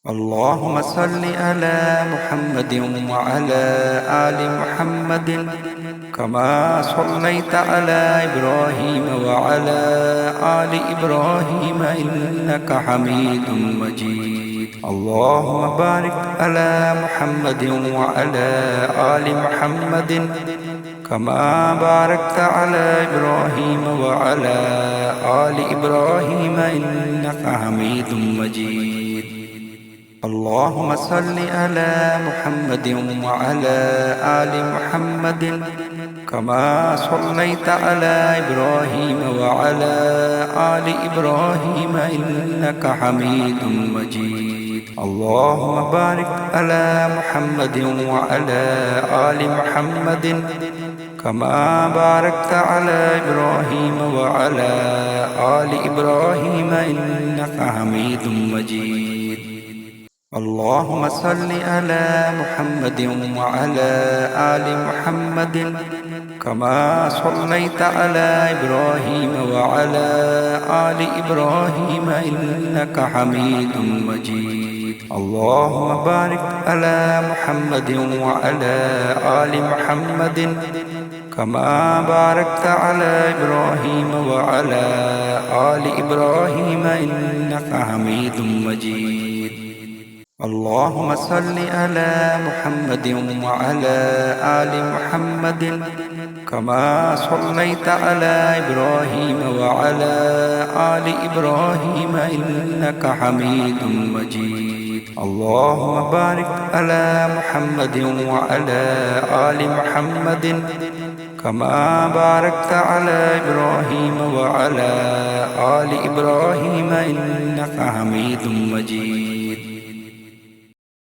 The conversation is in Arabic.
اللهم صل على محمد وعلى آل محمد كما صليت على إبراهيم وعلى آل إبراهيم إنك حميد مجيد. اللهم بارك على محمد وعلى آل محمد كما باركت على إبراهيم وعلى آل إبراهيم إنك حميد مجيد. اللهم صل على محمد وعلى آل محمد كما صليت على إبراهيم وعلى آل إبراهيم إنك حميد مجيد. اللهم بارك على محمد وعلى آل محمد كما باركت على إبراهيم وعلى آل إبراهيم إنك حميد مجيد. اللهم صل على محمد وعلى آل محمد كما صليت على إبراهيم وعلى آل إبراهيم إنك حميد مجيد. اللهم بارك على محمد وعلى آل محمد كما باركت على إبراهيم وعلى آل إبراهيم إنك حميد مجيد. اللهم بارك على محمد وعلى آل محمد كما باركت على إبراهيم وعلى آل إبراهيم إنك حميد مجيد. اللهم بارك على محمد وعلى آل محمد كما باركت على إبراهيم وعلى آل إبراهيم إنك حميد مجيد. اللهم صل على محمد وعلى آل محمد كما صليت على إبراهيم وعلى آل إبراهيم إنك حميد مجيد. اللهم بارك على محمد وعلى آل محمد كما باركت على إبراهيم وعلى آل إبراهيم إنك حميد مجيد.